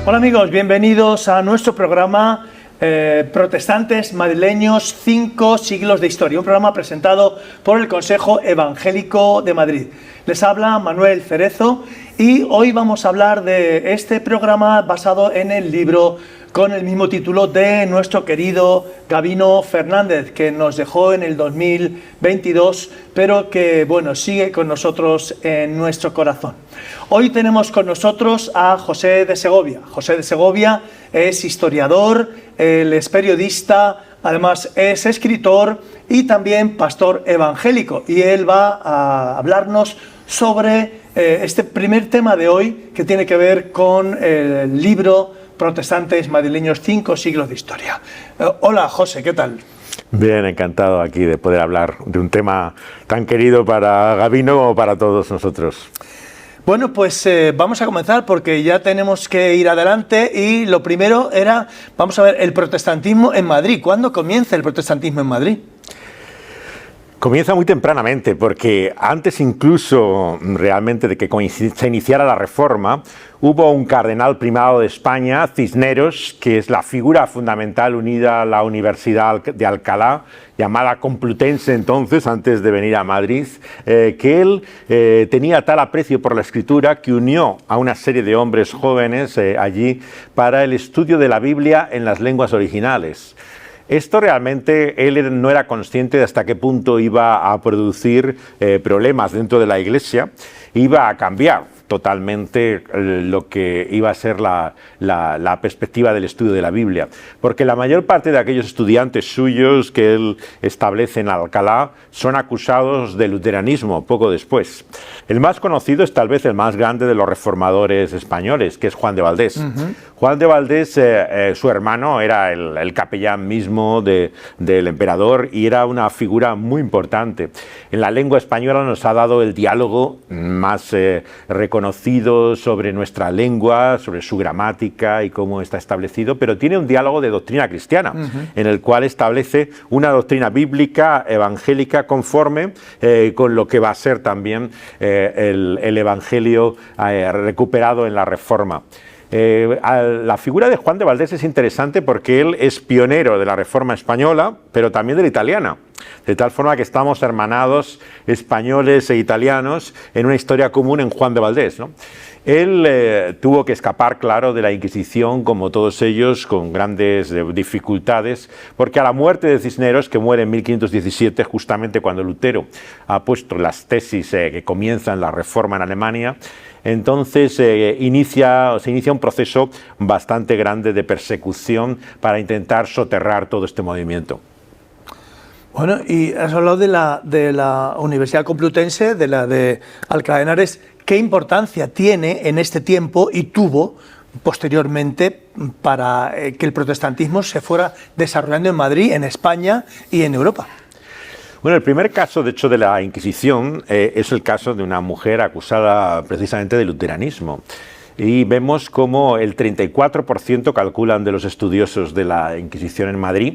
Hola amigos, bienvenidos a nuestro programa Protestantes Madrileños, 5 siglos de historia, un programa presentado por el Consejo Evangélico de Madrid. Les habla Manuel Cerezo y hoy vamos a hablar de este programa basado en el libro con el mismo título de nuestro querido Gabino Fernández, que nos dejó en el 2022, pero que bueno, sigue con nosotros en nuestro corazón. Hoy tenemos con nosotros a José de Segovia. José de Segovia es historiador, él es periodista, además es escritor y también pastor evangélico. Y él va a hablarnos sobre este primer tema de hoy, que tiene que ver con el libro Protestantes Madrileños, 5 siglos de historia. Hola José, ¿qué tal? Bien, encantado aquí de poder hablar de un tema tan querido para Gabino como para todos nosotros. Bueno, pues vamos a comenzar porque ya tenemos que ir adelante y lo primero era, vamos a ver, el protestantismo en Madrid. ¿Cuándo comienza el protestantismo en Madrid? Comienza muy tempranamente, porque antes incluso realmente de que se iniciara la Reforma, hubo un cardenal primado de España, Cisneros, que es la figura fundamental unida a la Universidad de Alcalá, llamada Complutense entonces, antes de venir a Madrid, que él tenía tal aprecio por la escritura que unió a una serie de hombres jóvenes allí para el estudio de la Biblia en las lenguas originales. Esto realmente él no era consciente de hasta qué punto iba a producir problemas dentro de la Iglesia, iba a cambiar totalmente lo que iba a ser la perspectiva del estudio de la Biblia, porque la mayor parte de aquellos estudiantes suyos que él establece en Alcalá son acusados de luteranismo poco después. El más conocido es tal vez el más grande de los reformadores españoles, que es Juan de Valdés. Juan de Valdés, su hermano, era el capellán mismo del emperador y era una figura muy importante. En la lengua española nos ha dado el diálogo más reconocido sobre nuestra lengua, sobre su gramática y cómo está establecido, pero tiene un diálogo de doctrina cristiana, en el cual establece una doctrina bíblica, evangélica, conforme con lo que va a ser también el evangelio recuperado en la Reforma. La figura de Juan de Valdés es interesante porque él es pionero de la Reforma española, pero también de la italiana, de tal forma que estamos hermanados españoles e italianos en una historia común en Juan de Valdés, ¿no? Él tuvo que escapar, claro, de la Inquisición, como todos ellos, con grandes dificultades, porque a la muerte de Cisneros, que muere en 1517, justamente cuando Lutero ha puesto las tesis que comienzan la Reforma en Alemania, entonces se inicia un proceso bastante grande de persecución para intentar soterrar todo este movimiento. Bueno, y has hablado de la Universidad Complutense, de la de Alcalá de Henares. ¿Qué importancia tiene en este tiempo y tuvo posteriormente para que el protestantismo se fuera desarrollando en Madrid, en España y en Europa? Bueno, el primer caso, de hecho, de la Inquisición es el caso de una mujer acusada precisamente de luteranismo. Y vemos cómo el 34% calculan de los estudiosos de la Inquisición en Madrid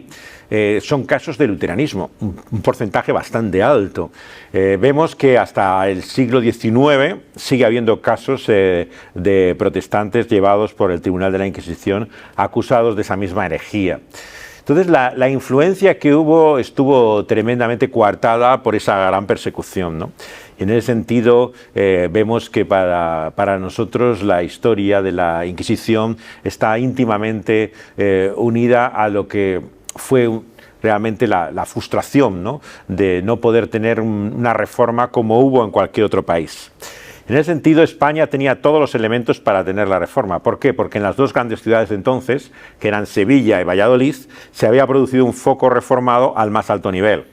son casos de luteranismo, un porcentaje bastante alto. Vemos que hasta el siglo XIX sigue habiendo casos de protestantes llevados por el Tribunal de la Inquisición acusados de esa misma herejía. Entonces la influencia que hubo estuvo tremendamente coartada por esa gran persecución, ¿no? En ese sentido vemos que para nosotros la historia de la Inquisición está íntimamente unida a lo que fue realmente la frustración, ¿no?, de no poder tener una reforma como hubo en cualquier otro país. En ese sentido, España tenía todos los elementos para tener la reforma. ¿Por qué? Porque en las dos grandes ciudades de entonces, que eran Sevilla y Valladolid, se había producido un foco reformado al más alto nivel.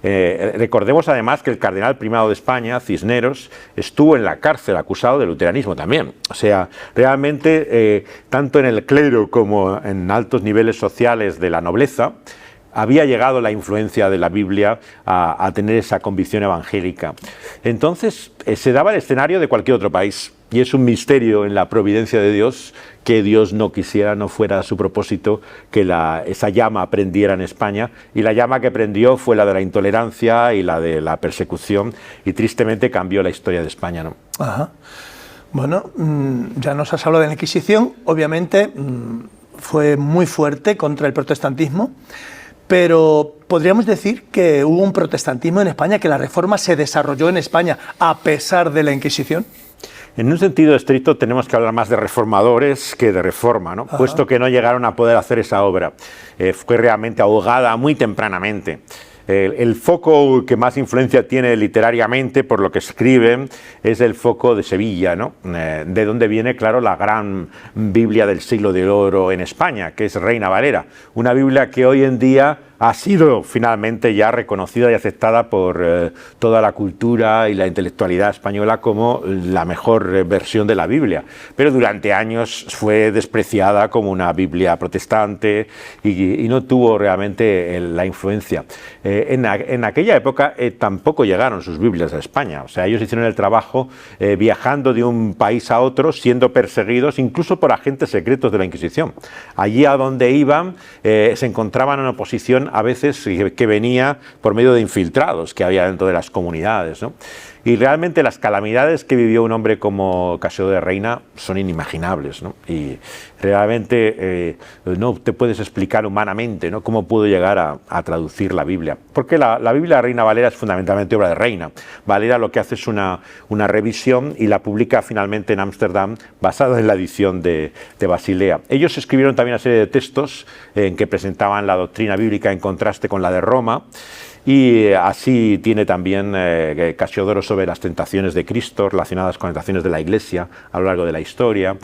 Recordemos además que el cardenal primado de España, Cisneros, estuvo en la cárcel acusado de luteranismo también. O sea, realmente, tanto en el clero como en altos niveles sociales de la nobleza, había llegado la influencia de la Biblia a tener esa convicción evangélica. Entonces, se daba el escenario de cualquier otro país. Y es un misterio en la providencia de Dios que Dios no quisiera, no fuera su propósito que esa llama prendiera en España, y la llama que prendió fue la de la intolerancia y la de la persecución, y tristemente cambió la historia de España, ¿no? Ajá. Bueno, ya nos has hablado de la Inquisición, obviamente fue muy fuerte contra el protestantismo, pero podríamos decir que hubo un protestantismo en España, que la Reforma se desarrolló en España a pesar de la Inquisición. En un sentido estricto tenemos que hablar más de reformadores que de reforma, ¿no? Puesto que no llegaron a poder hacer esa obra. Fue realmente ahogada muy tempranamente. El foco que más influencia tiene literariamente por lo que escriben es el foco de Sevilla, ¿no? De donde viene, claro, la gran Biblia del siglo de oro en España, que es Reina Valera, una Biblia que hoy en día ha sido finalmente ya reconocida y aceptada por toda la cultura y la intelectualidad española como la mejor versión de la Biblia, pero durante años fue despreciada como una Biblia protestante y no tuvo realmente la influencia. En aquella época tampoco llegaron sus Biblias a España, o sea, ellos hicieron el trabajo viajando de un país a otro, siendo perseguidos incluso por agentes secretos de la Inquisición. Allí a donde iban se encontraban en oposición a veces que venía por medio de infiltrados que había dentro de las comunidades, ¿no? Y realmente las calamidades que vivió un hombre como Casiodoro de Reina son inimaginables, ¿no? Y realmente no te puedes explicar humanamente, ¿no?, cómo pudo llegar a traducir la Biblia. Porque la Biblia de Reina Valera es fundamentalmente obra de Reina. Valera lo que hace es una revisión y la publica finalmente en Ámsterdam basada en la edición de Basilea. Ellos escribieron también una serie de textos en que presentaban la doctrina bíblica en contraste con la de Roma. Y así tiene también Casiodoro sobre las tentaciones de Cristo relacionadas con las tentaciones de la Iglesia a lo largo de la historia.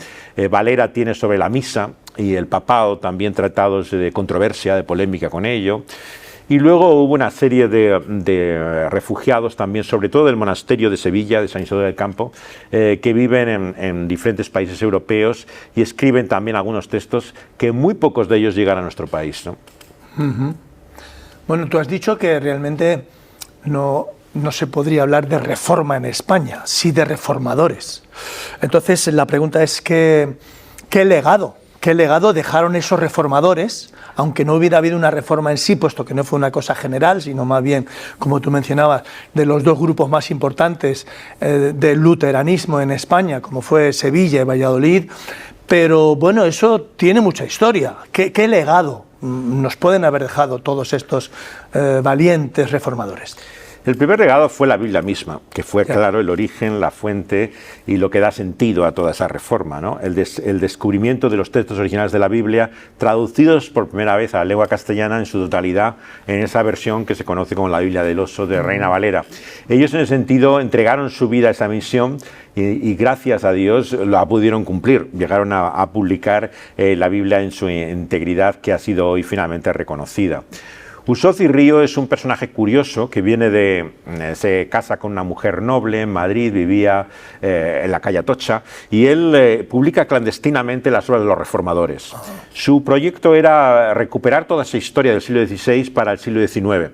Valera tiene sobre la misa y el papado también tratados de controversia, de polémica con ello. Y luego hubo una serie de refugiados también, sobre todo del monasterio de Sevilla, de San Isidoro del Campo, que viven en diferentes países europeos y escriben también algunos textos que muy pocos de ellos llegan a nuestro país, ¿no? Uh-huh. Bueno, tú has dicho que realmente no se podría hablar de reforma en España, sí de reformadores. Entonces la pregunta es ¿qué legado dejaron esos reformadores, aunque no hubiera habido una reforma en sí, puesto que no fue una cosa general, sino más bien, como tú mencionabas, de los dos grupos más importantes del luteranismo en España, como fue Sevilla y Valladolid? Pero bueno, eso tiene mucha historia. ¿Qué legado nos pueden haber dejado todos estos valientes reformadores? El primer legado fue la Biblia misma, que fue, claro, el origen, la fuente y lo que da sentido a toda esa reforma, ¿no? El descubrimiento de los textos originales de la Biblia, traducidos por primera vez a la lengua castellana en su totalidad, en esa versión que se conoce como la Biblia del Oso de Reina Valera. Ellos, en ese sentido, entregaron su vida a esa misión y gracias a Dios la pudieron cumplir. Llegaron a publicar la Biblia en su integridad, que ha sido hoy finalmente reconocida. Usoz y Río es un personaje curioso que viene se casa con una mujer noble en Madrid, vivía en la calle Atocha, y él publica clandestinamente las obras de los reformadores. Su proyecto era recuperar toda esa historia del siglo XVI para el siglo XIX.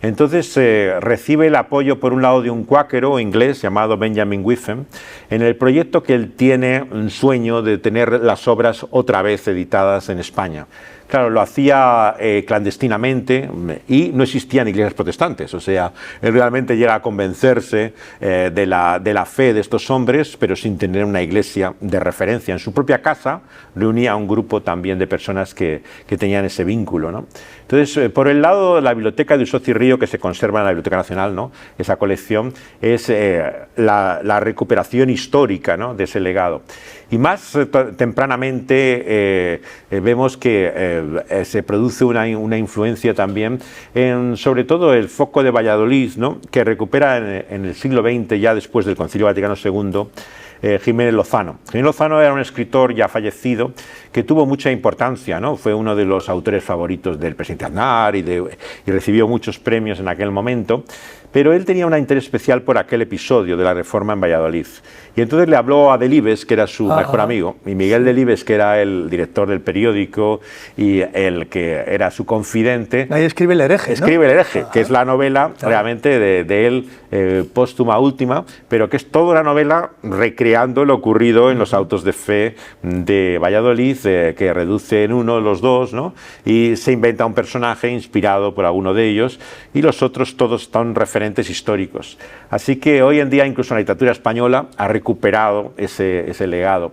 Entonces recibe el apoyo por un lado de un cuáquero inglés llamado Benjamin Whiffen en el proyecto que él tiene un sueño de tener las obras otra vez editadas en España. Claro, lo hacía clandestinamente y no existían iglesias protestantes, o sea, él realmente llega a convencerse de la fe de estos hombres, pero sin tener una iglesia de referencia. En su propia casa reunía a un grupo también de personas que tenían ese vínculo, ¿no? Entonces, por el lado de la biblioteca de Usoz y Río, que se conserva en la Biblioteca Nacional, ¿no?, esa colección, es la recuperación histórica, ¿no?, de ese legado. Y más tempranamente vemos que se produce una influencia también en, sobre todo, el foco de Valladolid, ¿no?, que recupera en el siglo XX, ya después del Concilio Vaticano II, Jiménez Lozano. Jiménez Lozano era un escritor ya fallecido que tuvo mucha importancia, ¿no? Fue uno de los autores favoritos del presidente Aznar y recibió muchos premios en aquel momento, pero él tenía un interés especial por aquel episodio de la Reforma en Valladolid. Y entonces le habló a Delibes, que era su mejor amigo, y Miguel Delibes, que era el director del periódico y el que era su confidente. Ahí escribe El hereje, ¿no? Escribe El hereje, que es la novela realmente de él, póstuma última, pero que es toda una novela recreando lo ocurrido en los autos de fe de Valladolid, que reduce en uno los dos, ¿no?, y se inventa un personaje inspirado por alguno de ellos, y los otros todos están referenciados referentes históricos. Así que hoy en día incluso la literatura española ha recuperado ese legado.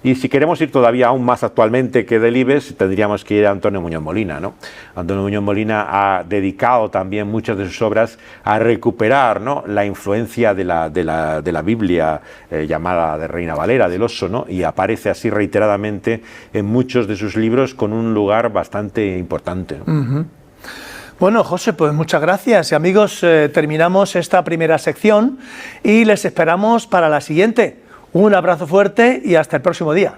Y si queremos ir todavía aún más actualmente que Delibes, tendríamos que ir a Antonio Muñoz Molina, ¿no? Antonio Muñoz Molina ha dedicado también muchas de sus obras a recuperar, ¿no?, la influencia de la Biblia llamada de Reina Valera, del Oso, ¿no?, y aparece así reiteradamente en muchos de sus libros con un lugar bastante importante, ¿no? Bueno, José, pues muchas gracias. Y amigos, terminamos esta primera sección y les esperamos para la siguiente. Un abrazo fuerte y hasta el próximo día.